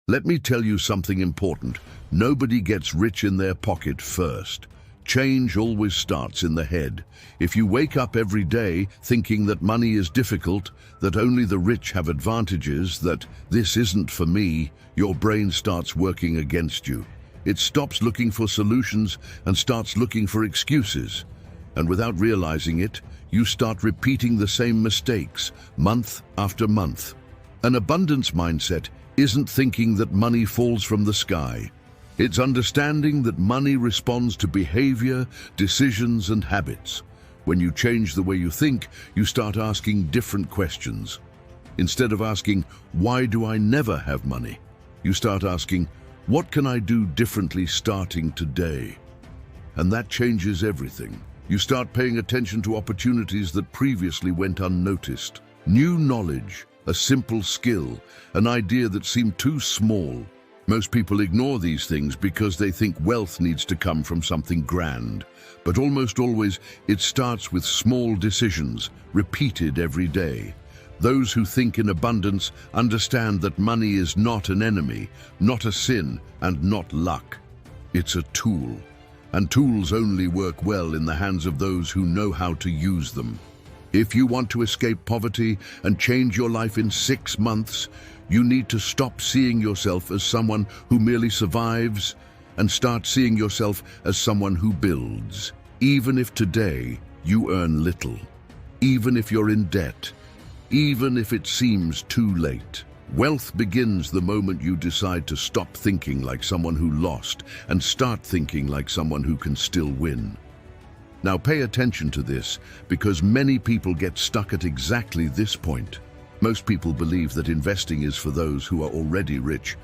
Let me tell you something important. Nobody gets rich in their pocket first. Change always starts in the head. If you wake up every day thinking that money is difficult, that only the rich have advantages, that this isn't for me, your brain starts working against you. It stops looking for solutions and starts looking for excuses. And without realizing it, you start repeating the same mistakes, month after month. An abundance mindset isn't thinking that money falls from the sky. It's understanding that money responds to behavior, decisions, and habits. When you change the way you think, you start asking different questions. Instead of asking, "Why do I never have money?" you start asking, "What can I do differently starting today?" And that changes everything. You start paying attention to opportunities that previously went unnoticed. New knowledge, a simple skill, an idea that seemed too small. Most people ignore these things because they think wealth needs to come from something grand. But almost always, it starts with small decisions, repeated every day. Those who think in abundance understand that money is not an enemy, not a sin, and not luck. It's a tool. And tools only work well in the hands of those who know how to use them. If you want to escape poverty and change your life in 6 months, you need to stop seeing yourself as someone who merely survives and start seeing yourself as someone who builds. Even if today you earn little, even if you're in debt, even if it seems too late. Wealth begins the moment you decide to stop thinking like someone who lost and start thinking like someone who can still win. Now pay attention to this, because many people get stuck at exactly this point. Most people believe that investing is for those who are already rich,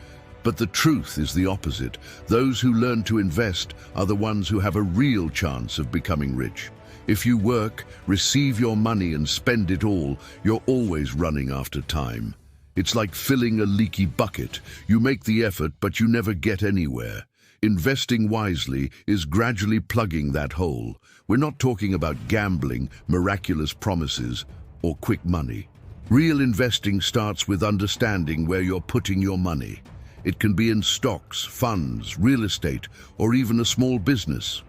but the truth is the opposite. Those who learn to invest are the ones who have a real chance of becoming rich. If you work, receive your money and spend it all, you're always running after time. It's like filling a leaky bucket. You make the effort, but you never get anywhere. Investing wisely is gradually plugging that hole. We're not talking about gambling, miraculous promises, or quick money. Real investing starts with understanding where you're putting your money. It can be in stocks, funds, real estate, or even a small business.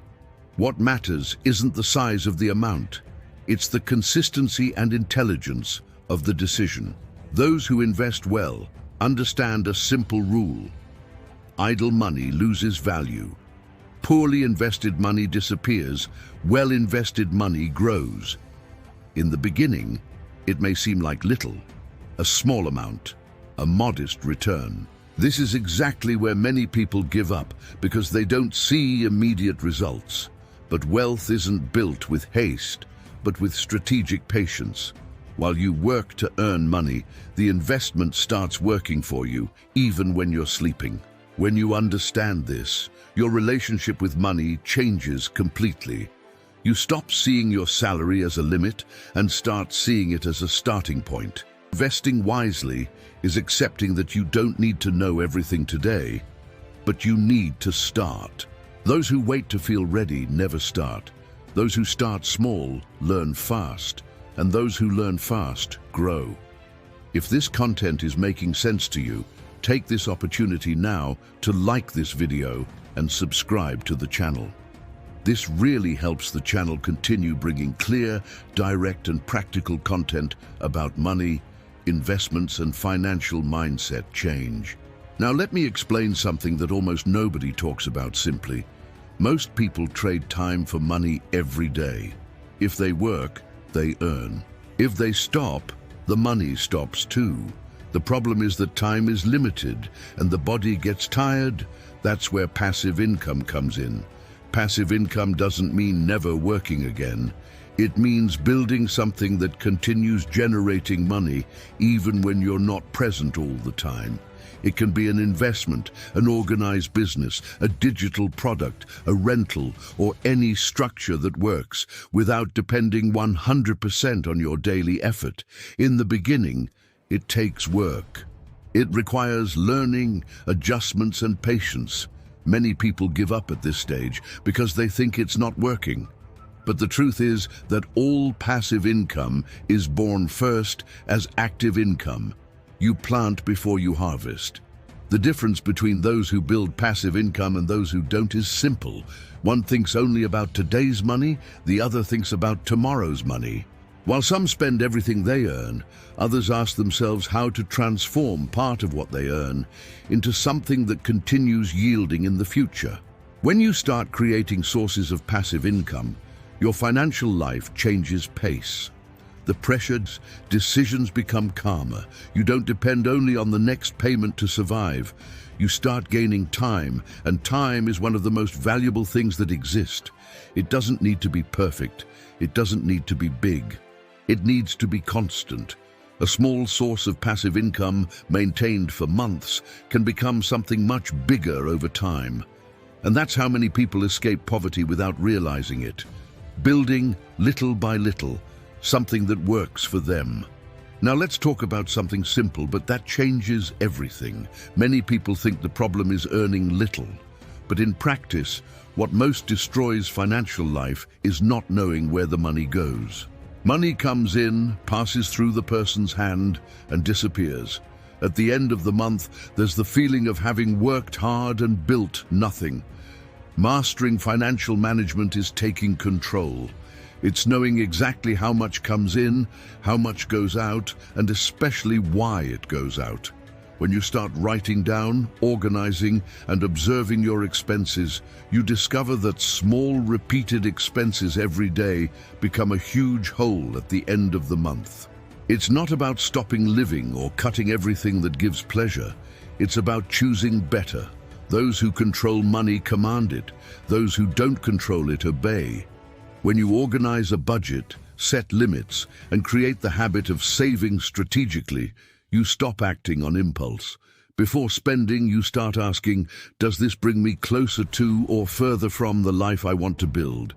What matters isn't the size of the amount. It's the consistency and intelligence of the decision. Those who invest well understand a simple rule. Idle money loses value. Poorly invested money disappears. Well-invested money grows. In the beginning, it may seem like little, a small amount, a modest return. This is exactly where many people give up because they don't see immediate results. But wealth isn't built with haste, but with strategic patience. While you work to earn money, the investment starts working for you, even when you're sleeping. When you understand this, your relationship with money changes completely. You stop seeing your salary as a limit and start seeing it as a starting point. Investing wisely is accepting that you don't need to know everything today, but you need to start. Those who wait to feel ready never start. Those who start small learn fast, and those who learn fast grow. If this content is making sense to you, take this opportunity now to like this video and subscribe to the channel. This really helps the channel continue bringing clear, direct, and practical content about money, investments, and financial mindset change. Now let me explain something that almost nobody talks about simply. Most people trade time for money every day. If they work, they earn. If they stop, the money stops too. The problem is that time is limited and the body gets tired. That's where passive income comes in. Passive income doesn't mean never working again. It means building something that continues generating money even when you're not present all the time. It can be an investment, an organized business, a digital product, a rental, or any structure that works without depending 100% on your daily effort. In the beginning, it takes work. It requires learning, adjustments, and patience. Many people give up at this stage because they think it's not working. But the truth is that all passive income is born first as active income. You plant before you harvest. The difference between those who build passive income and those who don't is simple. One thinks only about today's money, the other thinks about tomorrow's money. While some spend everything they earn, others ask themselves how to transform part of what they earn into something that continues yielding in the future. When you start creating sources of passive income, your financial life changes pace. The pressured decisions become calmer. You don't depend only on the next payment to survive. You start gaining time, and time is one of the most valuable things that exist. It doesn't need to be perfect. It doesn't need to be big. It needs to be constant. A small source of passive income maintained for months can become something much bigger over time. And that's how many people escape poverty without realizing it. Building little by little, something that works for them. Now let's talk about something simple, but that changes everything. Many people think the problem is earning little. But in practice, what most destroys financial life is not knowing where the money goes. Money comes in, passes through the person's hand, and disappears. At the end of the month, there's the feeling of having worked hard and built nothing. Mastering financial management is taking control. It's knowing exactly how much comes in, how much goes out, and especially why it goes out. When you start writing down, organizing, and observing your expenses, you discover that small, repeated expenses every day become a huge hole at the end of the month. It's not about stopping living or cutting everything that gives pleasure. It's about choosing better. Those who control money command it. Those who don't control it obey. When you organize a budget, set limits, and create the habit of saving strategically, you stop acting on impulse. Before spending, you start asking, does this bring me closer to or further from the life I want to build?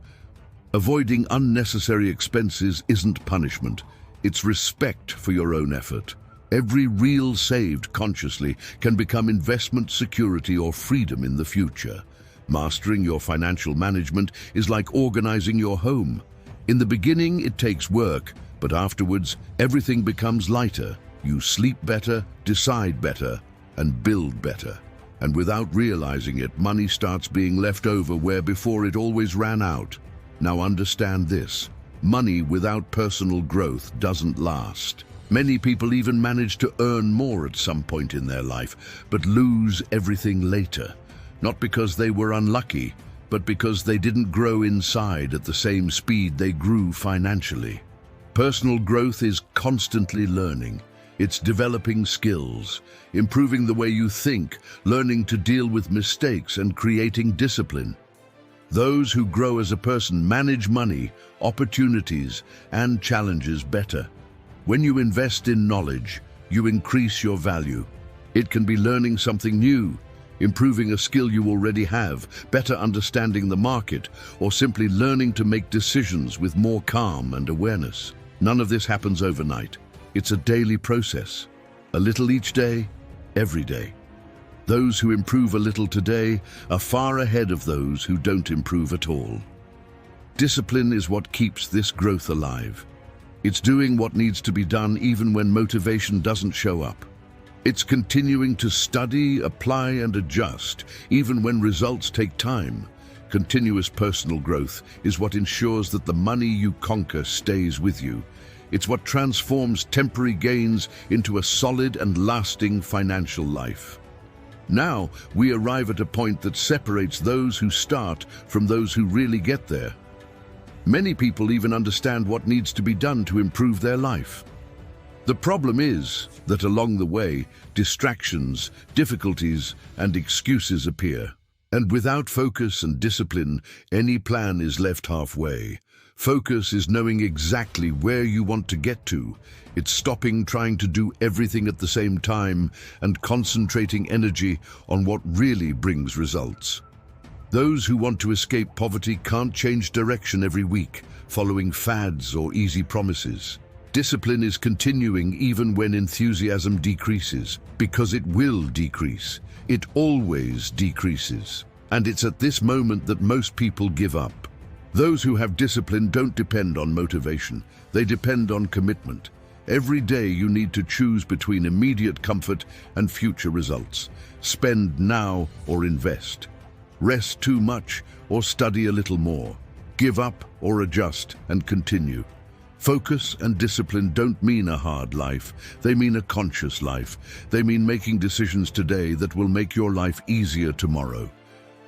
Avoiding unnecessary expenses isn't punishment. It's respect for your own effort. Every real saved consciously can become investment security or freedom in the future. Mastering your financial management is like organizing your home. In the beginning, it takes work, but afterwards, everything becomes lighter. You sleep better, decide better, and build better. And without realizing it, money starts being left over where before it always ran out. Now understand this. Money without personal growth doesn't last. Many people even manage to earn more at some point in their life, but lose everything later. Not because they were unlucky, but because they didn't grow inside at the same speed they grew financially. Personal growth is constantly learning. It's developing skills, improving the way you think, learning to deal with mistakes, and creating discipline. Those who grow as a person manage money, opportunities, and challenges better. When you invest in knowledge, you increase your value. It can be learning something new, improving a skill you already have, better understanding the market, or simply learning to make decisions with more calm and awareness. None of this happens overnight. It's a daily process. A little each day, every day. Those who improve a little today are far ahead of those who don't improve at all. Discipline is what keeps this growth alive. It's doing what needs to be done even when motivation doesn't show up. It's continuing to study, apply, and adjust, even when results take time. Continuous personal growth is what ensures that the money you conquer stays with you. It's what transforms temporary gains into a solid and lasting financial life. Now, we arrive at a point that separates those who start from those who really get there. Many people even understand what needs to be done to improve their life. The problem is that along the way, distractions, difficulties, and excuses appear. And without focus and discipline, any plan is left halfway. Focus is knowing exactly where you want to get to. It's stopping trying to do everything at the same time and concentrating energy on what really brings results. Those who want to escape poverty can't change direction every week, following fads or easy promises. Discipline is continuing even when enthusiasm decreases, because it will decrease. It always decreases. And it's at this moment that most people give up. Those who have discipline don't depend on motivation. They depend on commitment. Every day you need to choose between immediate comfort and future results. Spend now or invest. Rest too much or study a little more. Give up or adjust and continue. Focus and discipline don't mean a hard life. They mean a conscious life. They mean making decisions today that will make your life easier tomorrow.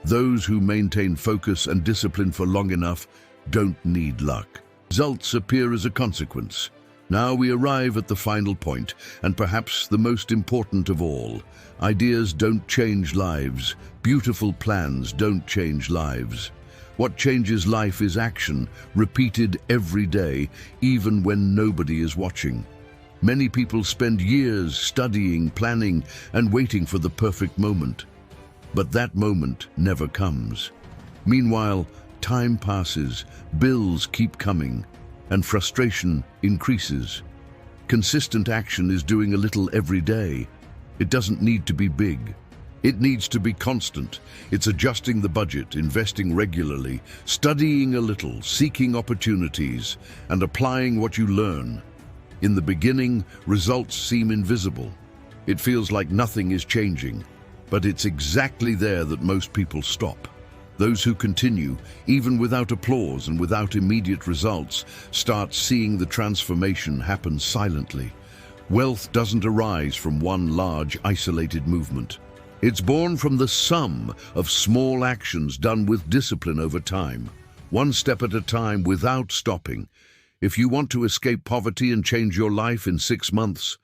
Those who maintain focus and discipline for long enough don't need luck. Results appear as a consequence. Now we arrive at the final point, and perhaps the most important of all. Ideas don't change lives. Beautiful plans don't change lives. What changes life is action, repeated every day, even when nobody is watching. Many people spend years studying, planning, and waiting for the perfect moment. But that moment never comes. Meanwhile, time passes, bills keep coming, and frustration increases. Consistent action is doing a little every day. It doesn't need to be big. It needs to be constant. It's adjusting the budget, investing regularly, studying a little, seeking opportunities, and applying what you learn. In the beginning, results seem invisible. It feels like nothing is changing, but it's exactly there that most people stop. Those who continue, even without applause and without immediate results, start seeing the transformation happen silently. Wealth doesn't arise from one large, isolated movement. It's born from the sum of small actions done with discipline over time, one step at a time without stopping. If you want to escape poverty and change your life in 6 months,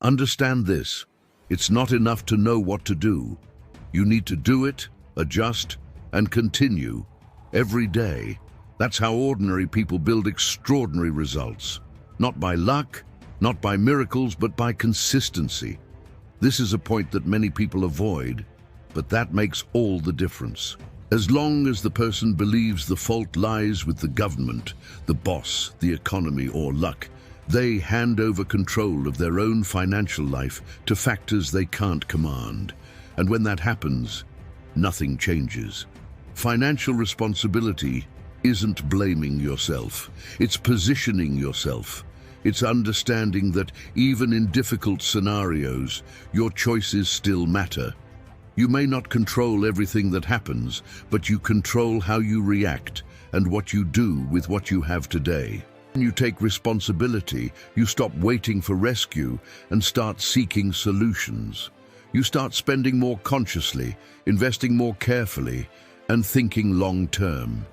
understand this. It's not enough to know what to do. You need to do it, adjust, and continue every day. That's how ordinary people build extraordinary results. Not by luck, not by miracles, but by consistency. This is a point that many people avoid, but that makes all the difference. As long as the person believes the fault lies with the government, the boss, the economy, or luck, they hand over control of their own financial life to factors they can't command. And when that happens, nothing changes. Financial responsibility isn't blaming yourself. It's positioning yourself. It's understanding that even in difficult scenarios, your choices still matter. You may not control everything that happens, but you control how you react and what you do with what you have today. When you take responsibility, you stop waiting for rescue and start seeking solutions. You start spending more consciously, investing more carefully, and thinking long-term.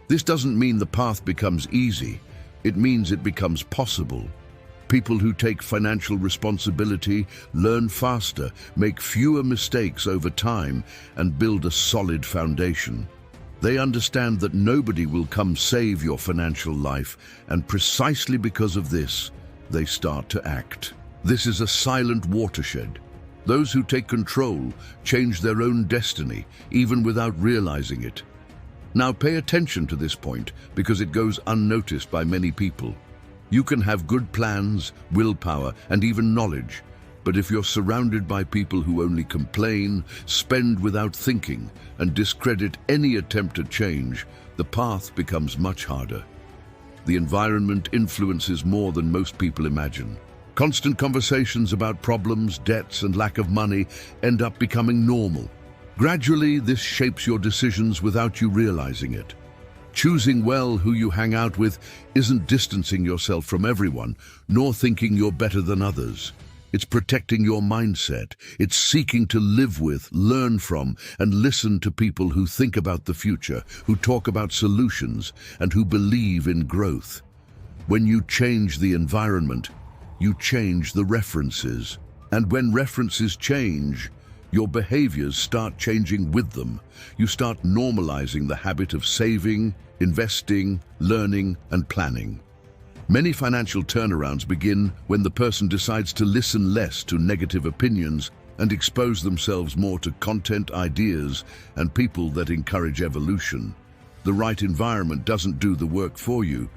This doesn't mean the path becomes easy. It means it becomes possible. People who take financial responsibility learn faster, make fewer mistakes over time, and build a solid foundation. They understand that nobody will come save your financial life, and precisely because of this, they start to act. This is a silent watershed. Those who take control change their own destiny, even without realizing it. Now pay attention to this point, because it goes unnoticed by many people. You can have good plans, willpower, and even knowledge, but if you're surrounded by people who only complain, spend without thinking, and discredit any attempt at change, the path becomes much harder. The environment influences more than most people imagine. Constant conversations about problems, debts, and lack of money end up becoming normal. Gradually, this shapes your decisions without you realizing it. Choosing well who you hang out with isn't distancing yourself from everyone, nor thinking you're better than others. It's protecting your mindset. It's seeking to live with, learn from, and listen to people who think about the future, who talk about solutions, and who believe in growth. When you change the environment, you change the references. And when references change, your behaviors start changing with them. You start normalizing the habit of saving, investing, learning, and planning. Many financial turnarounds begin when the person decides to listen less to negative opinions and expose themselves more to content, ideas, and people that encourage evolution. The right environment doesn't do the work for you,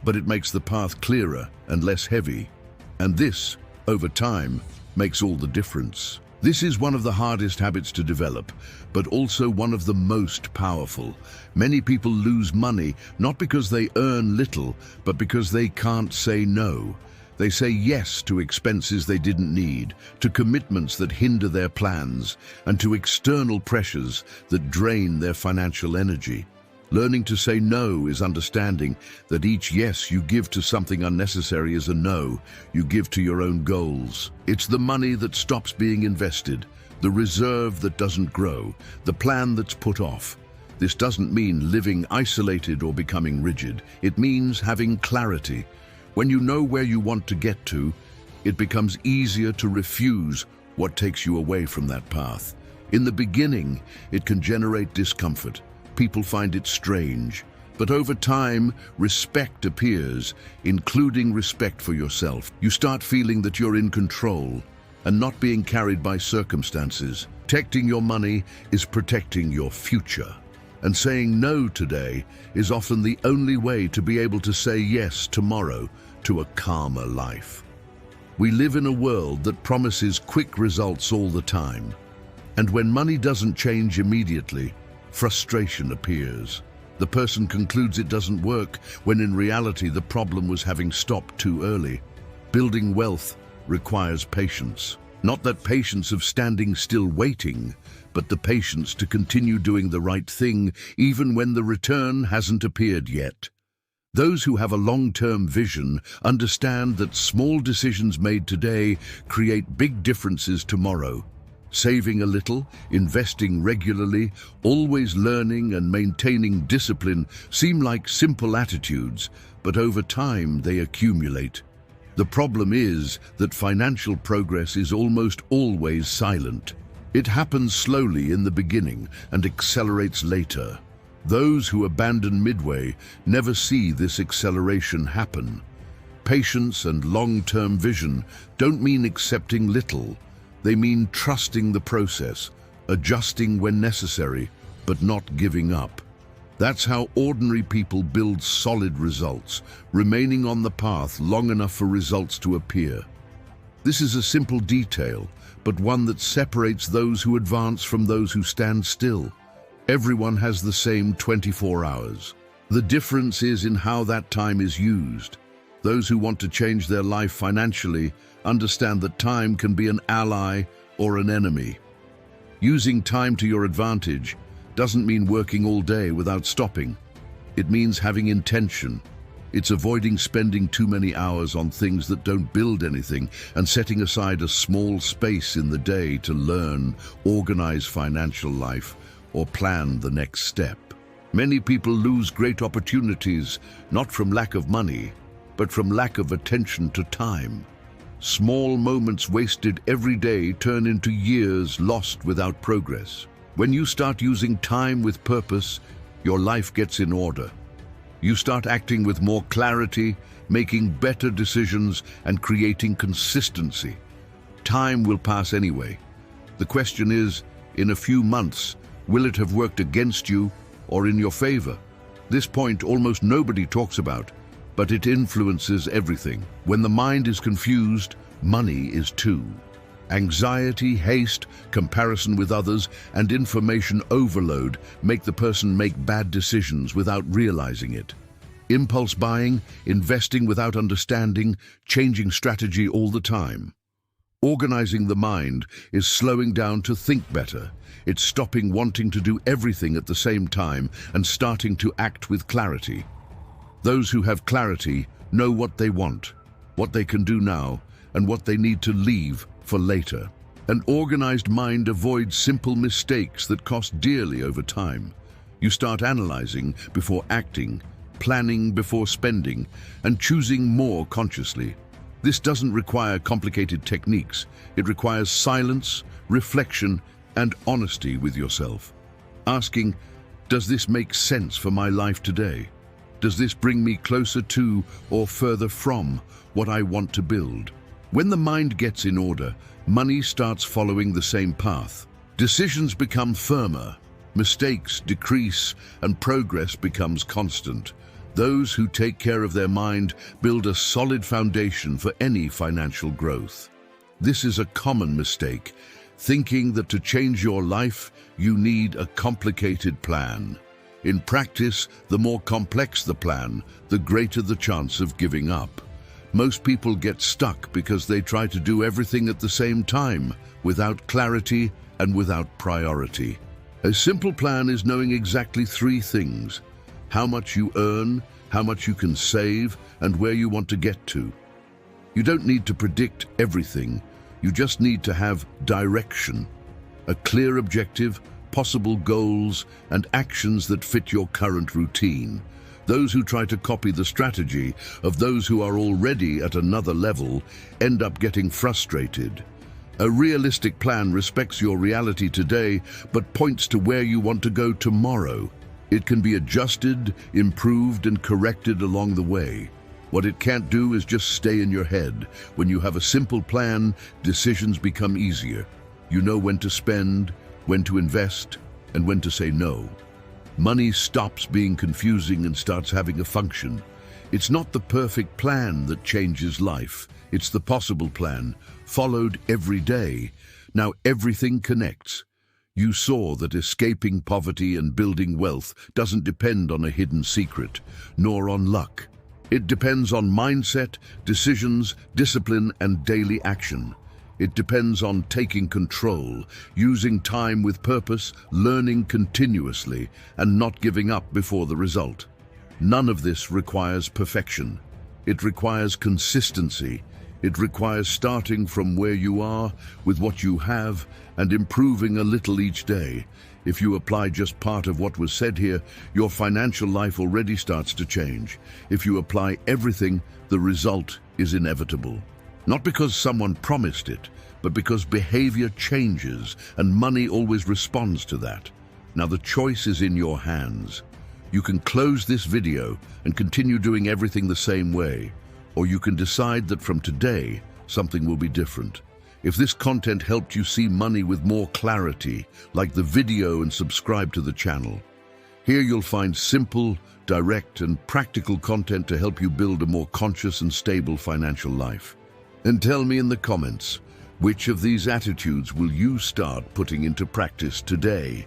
but it makes the path clearer and less heavy. And this, over time, makes all the difference. This is one of the hardest habits to develop, but also one of the most powerful. Many people lose money not because they earn little, but because they can't say no. They say yes to expenses they didn't need, to commitments that hinder their plans, and to external pressures that drain their financial energy. Learning to say no is understanding that each yes you give to something unnecessary is a no you give to your own goals. It's the money that stops being invested, the reserve that doesn't grow, the plan that's put off. This doesn't mean living isolated or becoming rigid. It means having clarity. When you know where you want to get to, it becomes easier to refuse what takes you away from that path. In the beginning, it can generate discomfort. People find it strange. But over time, respect appears, including respect for yourself. You start feeling that you're in control and not being carried by circumstances. Protecting your money is protecting your future. And saying no today is often the only way to be able to say yes tomorrow to a calmer life. We live in a world that promises quick results all the time. And when money doesn't change immediately, frustration appears. The person concludes it doesn't work when in reality the problem was having stopped too early. Building wealth requires patience. Not that patience of standing still waiting, but the patience to continue doing the right thing even when the return hasn't appeared yet. Those who have a long-term vision understand that small decisions made today create big differences tomorrow. Saving a little, investing regularly, always learning and maintaining discipline seem like simple attitudes, but over time they accumulate. The problem is that financial progress is almost always silent. It happens slowly in the beginning and accelerates later. Those who abandon midway never see this acceleration happen. Patience and long-term vision don't mean accepting little. They mean trusting the process, adjusting when necessary, but not giving up. That's how ordinary people build solid results, remaining on the path long enough for results to appear. This is a simple detail, but one that separates those who advance from those who stand still. Everyone has the same 24 hours. The difference is in how that time is used. Those who want to change their life financially understand that time can be an ally or an enemy. Using time to your advantage doesn't mean working all day without stopping. It means having intention. It's avoiding spending too many hours on things that don't build anything and setting aside a small space in the day to learn, organize financial life, or plan the next step. Many people lose great opportunities, not from lack of money, but from lack of attention to time. Small moments wasted every day turn into years lost without progress. When you start using time with purpose, your life gets in order. You start acting with more clarity, making better decisions, and creating consistency. Time will pass anyway. The question is, in a few months, will it have worked against you or in your favor? This point almost nobody talks about, but it influences everything. When the mind is confused, money is too. Anxiety, haste, comparison with others, and information overload make the person make bad decisions without realizing it. Impulse buying, investing without understanding, changing strategy all the time. Organizing the mind is slowing down to think better. It's stopping wanting to do everything at the same time and starting to act with clarity. Those who have clarity know what they want, what they can do now, and what they need to leave for later. An organized mind avoids simple mistakes that cost dearly over time. You start analyzing before acting, planning before spending, and choosing more consciously. This doesn't require complicated techniques. It requires silence, reflection, and honesty with yourself. Asking, does this make sense for my life today? Does this bring me closer to or further from what I want to build? When the mind gets in order, money starts following the same path. Decisions become firmer, mistakes decrease, and progress becomes constant. Those who take care of their mind build a solid foundation for any financial growth. This is a common mistake, thinking that to change your life, you need a complicated plan. In practice, the more complex the plan, the greater the chance of giving up. Most people get stuck because they try to do everything at the same time, without clarity and without priority. A simple plan is knowing exactly three things: how much you earn, how much you can save, and where you want to get to. You don't need to predict everything. You just need to have direction, a clear objective, possible goals, and actions that fit your current routine. Those who try to copy the strategy of those who are already at another level end up getting frustrated. A realistic plan respects your reality today, but points to where you want to go tomorrow. It can be adjusted, improved, and corrected along the way. What it can't do is just stay in your head. When you have a simple plan, decisions become easier. You know when to spend, when to invest, and when to say no. Money stops being confusing and starts having a function. It's not the perfect plan that changes life. It's the possible plan, followed every day. Now everything connects. You saw that escaping poverty and building wealth doesn't depend on a hidden secret, nor on luck. It depends on mindset, decisions, discipline, and daily action. It depends on taking control, using time with purpose, learning continuously, and not giving up before the result. None of this requires perfection. It requires consistency. It requires starting from where you are, with what you have, and improving a little each day. If you apply just part of what was said here, your financial life already starts to change. If you apply everything, the result is inevitable. Not because someone promised it, but because behavior changes and money always responds to that. Now the choice is in your hands. You can close this video and continue doing everything the same way, or you can decide that from today, something will be different. If this content helped you see money with more clarity, like the video and subscribe to the channel. Here you'll find simple, direct, and practical content to help you build a more conscious and stable financial life. And tell me in the comments, which of these attitudes will you start putting into practice today?